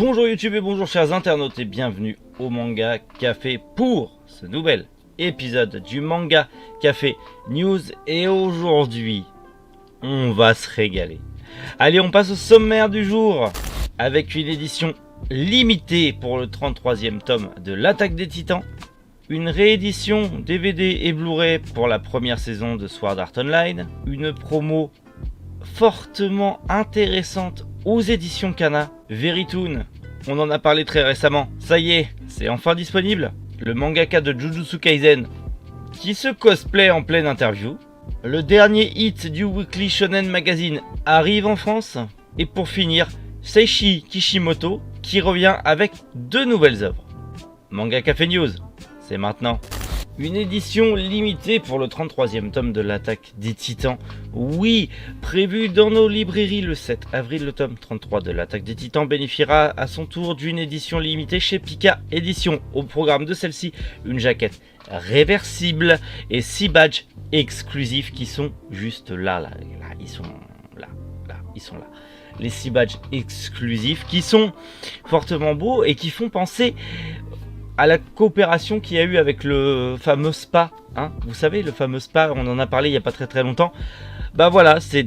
Bonjour YouTube et bonjour chers internautes et bienvenue au Manga Café pour ce nouvel épisode du Manga Café News. Et aujourd'hui, on va se régaler. Allez, on passe au sommaire du jour avec une édition limitée pour le 33e tome de l'Attaque des Titans, une réédition DVD et Blu-ray pour la première saison de Sword Art Online, une promo fortement intéressante aux éditions Kana, Veritoon, on en a parlé très récemment, ça y est, c'est enfin disponible, le mangaka de Jujutsu Kaisen qui se cosplay en pleine interview, le dernier hit du Weekly Shonen Magazine arrive en France, et pour finir, Seishi Kishimoto qui revient avec deux nouvelles œuvres. Manga Café News, c'est maintenant. Une édition limitée pour le 33e tome de l'Attaque des Titans. Oui, prévu dans nos librairies le 7 avril, le tome 33 de l'Attaque des Titans bénéficiera à son tour d'une édition limitée chez Pika Édition. Au programme de celle-ci, une jaquette réversible et 6 badges exclusifs qui sont juste là, ils sont là. Les 6 badges exclusifs qui sont fortement beaux et qui font penser à la coopération qu'il y a eu avec le fameux spa, hein, vous savez, le fameux spa, on en a parlé il n'y a pas très longtemps. Bah voilà, c'est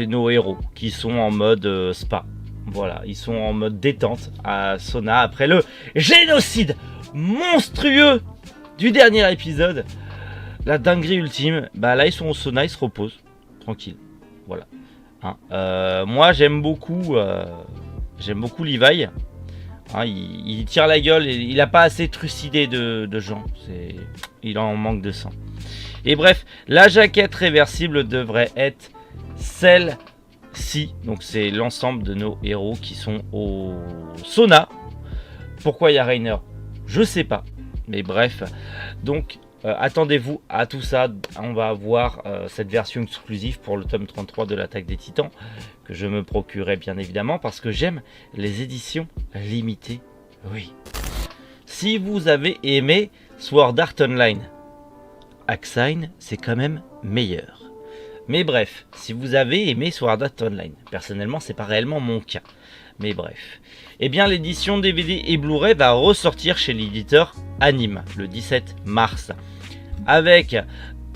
nos héros qui sont en mode spa. Voilà, ils sont en mode détente à Sona après le génocide monstrueux du dernier épisode. La dinguerie ultime, bah là ils sont au sauna, ils se reposent, tranquille. Voilà. Hein, moi j'aime beaucoup Levi. Hein, il tire la gueule et il n'a pas assez trucidé de gens. Il en manque de sang. Et bref, la jaquette réversible devrait être celle-ci. Donc c'est l'ensemble de nos héros qui sont au sauna. Pourquoi il y a Rainer? Je sais pas. Mais bref. Donc attendez-vous à tout ça. On va avoir cette version exclusive pour le tome 33 de l'Attaque des Titans, que je me procurerai bien évidemment parce que j'aime les éditions limitées. Oui. Si vous avez aimé Sword Art Online, Axine, c'est quand même meilleur. Mais bref, si vous avez aimé Sword Art Online, personnellement c'est pas réellement mon cas. Mais bref, eh bien l'édition DVD et Blu-ray va ressortir chez l'éditeur Anime le 17 mars. Avec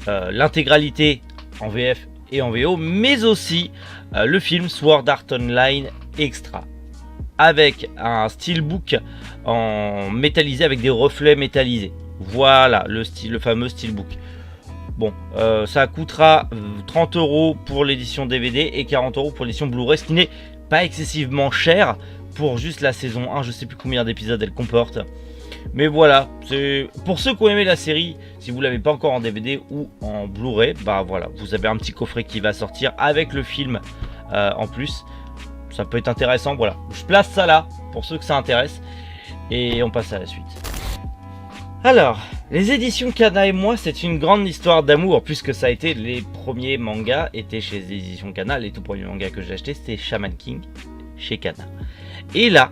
l'intégralité en VF et en VO, mais aussi le film Sword Art Online Extra. Avec un steelbook en métallisé avec des reflets métallisés. Voilà le fameux steelbook. Bon, ça coûtera 30 € pour l'édition DVD et 40 € pour l'édition Blu-ray, ce qui n'est pas excessivement cher pour juste la saison 1. Je sais plus combien d'épisodes elle comporte. Mais voilà, c'est pour ceux qui ont aimé la série, si vous l'avez pas encore en DVD ou en Blu-ray, bah voilà, vous avez un petit coffret qui va sortir avec le film en plus. Ça peut être intéressant, voilà. Je place ça là pour ceux que ça intéresse et on passe à la suite. Alors, les éditions Kana et moi, c'est une grande histoire d'amour puisque ça a été les premiers mangas étaient chez les éditions Kana. Les tout premiers mangas que j'ai acheté, c'était Shaman King chez Kana. Et là,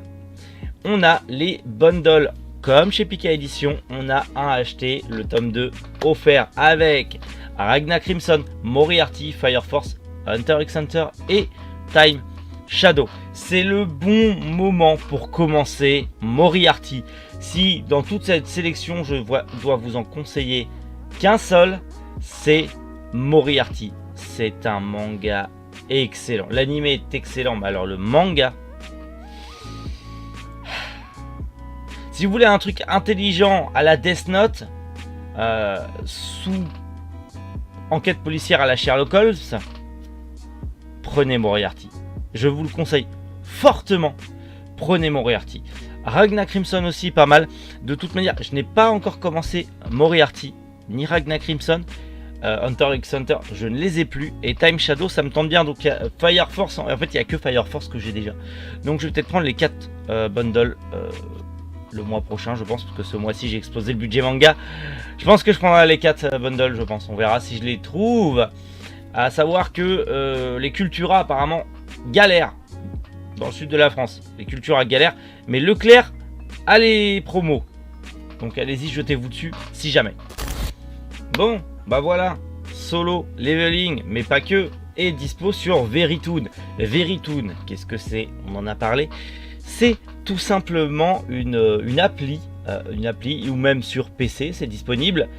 on a les bundles. Comme chez Pika Édition, on a un acheté, le tome 2 offert avec Ragna Crimson, Moriarty, Fire Force, Hunter x Hunter et Time Shadow. C'est le bon moment pour commencer Moriarty. Si dans toute cette sélection, je dois vous en conseiller qu'un seul, c'est Moriarty. C'est un manga excellent. L'anime est excellent, mais alors le manga... Si vous voulez un truc intelligent à la Death Note, sous enquête policière à la Sherlock Holmes, prenez Moriarty. Je vous le conseille fortement. Prenez Moriarty. Ragna Crimson aussi pas mal. De toute manière, je n'ai pas encore commencé Moriarty ni Ragna Crimson. Hunter x Hunter, je ne les ai plus. Et Time Shadow, ça me tente bien. Donc Fire Force, en fait, il n'y a que Fire Force que j'ai déjà. Donc je vais peut-être prendre les 4 bundles. Le mois prochain, je pense, parce que ce mois-ci j'ai explosé le budget manga. Je pense que je prendrai les 4 bundles, je pense. On verra si je les trouve. À savoir que les Cultura apparemment galèrent dans le sud de la France. Les Cultura galèrent, mais Leclerc a les promos. Donc allez-y, jetez-vous dessus si jamais. Bon, bah voilà. Solo Leveling, mais pas que, est dispo sur Veritoon. Veritoon, qu'est-ce que c'est? On en a parlé. c'est tout simplement une appli, ou même sur PC, c'est disponible,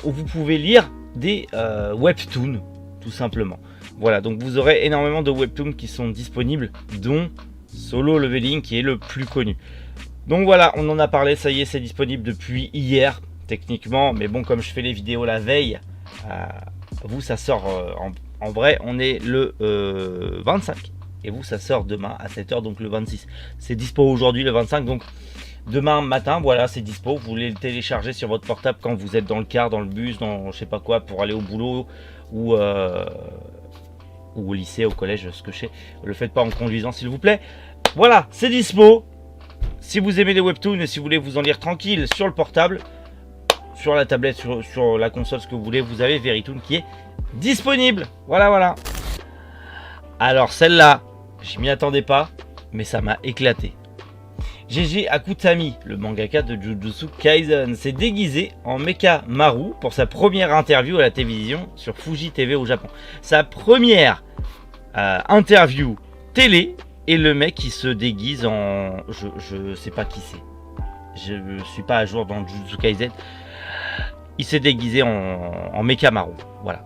où vous pouvez lire des webtoons, tout simplement. Voilà, donc vous aurez énormément de webtoons qui sont disponibles, dont Solo Leveling qui est le plus connu. Donc voilà, on en a parlé, ça y est, c'est disponible depuis hier, techniquement, mais bon, comme je fais les vidéos la veille, vous ça sort en vrai, on est le 25, et vous ça sort demain à 7h, donc le 26. C'est dispo aujourd'hui le 25, donc demain matin, voilà, c'est dispo. Vous voulez le télécharger sur votre portable quand vous êtes dans le car, dans le bus, dans je sais pas quoi, pour aller au boulot ou au lycée, au collège, ce que je sais. Le faites pas en conduisant, s'il vous plaît. Voilà, c'est dispo. Si vous aimez les webtoons et si vous voulez vous en lire tranquille sur le portable, sur la tablette, sur la console, ce que vous voulez, vous avez Verytoon qui est disponible. Voilà, voilà. Alors celle-là, je m'y attendais pas, mais ça m'a éclaté. GG Akutami, le mangaka de Jujutsu Kaisen, s'est déguisé en Mecha Maru pour sa première interview à la télévision sur Fuji TV au Japon. Sa première interview télé, et le mec qui se déguise en... Je sais pas qui c'est. Je suis pas à jour dans Jujutsu Kaisen. Il s'est déguisé en Mecha Maru. Voilà.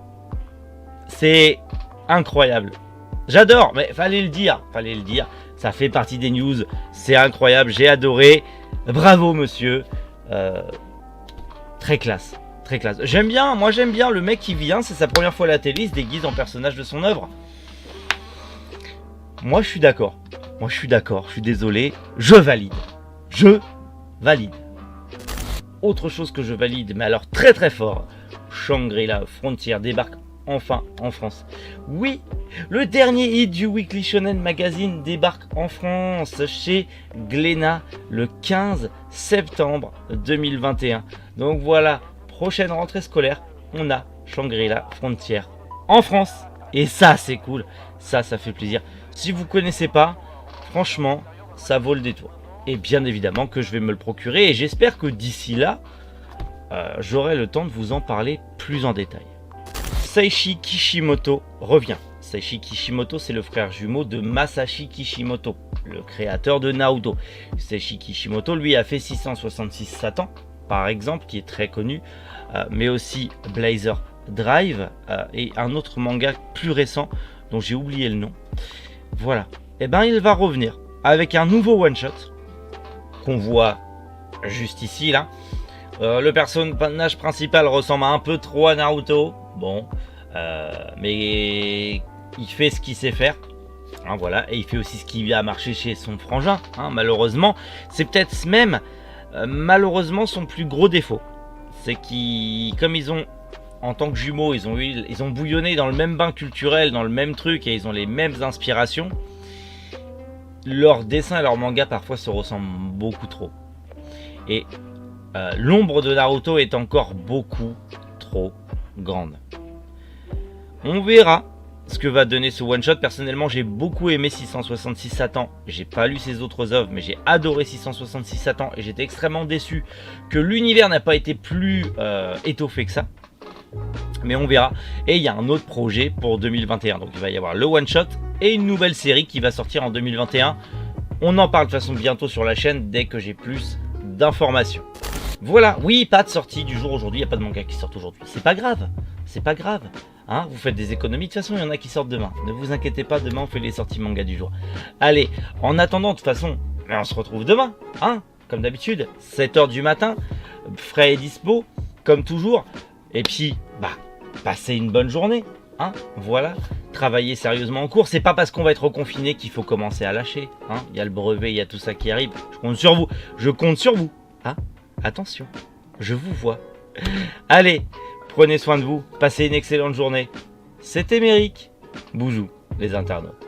C'est incroyable. J'adore, mais fallait le dire. Ça fait partie des news. C'est incroyable, j'ai adoré. Bravo monsieur. Très classe. J'aime bien le mec qui vient, c'est sa première fois à la télé, il se déguise en personnage de son œuvre. Moi je suis d'accord. Je suis désolé. Je valide. Autre chose que je valide, mais alors très très fort. Shangri-La Frontier débarque enfin en France. Oui, le dernier hit du Weekly Shonen Magazine débarque en France chez Glénat le 15 septembre 2021. Donc voilà, prochaine rentrée scolaire, on a Shangri-La Frontier en France. Et ça c'est cool, ça fait plaisir. Si vous connaissez pas, franchement, ça vaut le détour. Et bien évidemment que je vais me le procurer et j'espère que d'ici là, j'aurai le temps de vous en parler plus en détail. Seishi Kishimoto revient. Seishi Kishimoto, c'est le frère jumeau de Masashi Kishimoto, le créateur de Naruto. Seishi Kishimoto, lui, a fait 666 Satan, par exemple, qui est très connu, mais aussi Blazer Drive et un autre manga plus récent dont j'ai oublié le nom. Voilà. Et ben, il va revenir avec un nouveau one-shot qu'on voit juste ici, là. Le personnage principal ressemble un peu trop à Naruto. Bon, mais il fait ce qu'il sait faire, hein, voilà, et il fait aussi ce qui a marché chez son frangin, hein, malheureusement. C'est peut-être même, malheureusement, son plus gros défaut. C'est qu'ils, comme ils ont, en tant que jumeaux, ils ont bouillonné dans le même bain culturel, dans le même truc, et ils ont les mêmes inspirations. Leurs dessins et leurs mangas parfois se ressemblent beaucoup trop. Et l'ombre de Naruto est encore beaucoup trop grande. On verra ce que va donner ce one shot. Personnellement, j'ai beaucoup aimé 666 Satan. J'ai pas lu ses autres œuvres, mais j'ai adoré 666 Satan et j'étais extrêmement déçu que l'univers n'a pas été plus étoffé que ça. Mais on verra. Et il y a un autre projet pour 2021. Donc il va y avoir le one shot et une nouvelle série qui va sortir en 2021. On en parle de toute façon bientôt sur la chaîne dès que j'ai plus d'informations. Voilà, oui, pas de sortie du jour aujourd'hui, il n'y a pas de manga qui sort aujourd'hui. C'est pas grave, hein, vous faites des économies, de toute façon il y en a qui sortent demain. Ne vous inquiétez pas, demain on fait les sorties manga du jour. Allez, en attendant, de toute façon, on se retrouve demain, hein, comme d'habitude, 7h du matin, frais et dispo, comme toujours. Et puis, passez une bonne journée, hein, voilà. Travaillez sérieusement en cours, c'est pas parce qu'on va être reconfiné qu'il faut commencer à lâcher, hein. Il y a le brevet, il y a tout ça qui arrive, je compte sur vous, hein. Attention, je vous vois. Allez, prenez soin de vous, passez une excellente journée. C'était Méric. Boujou, les internautes.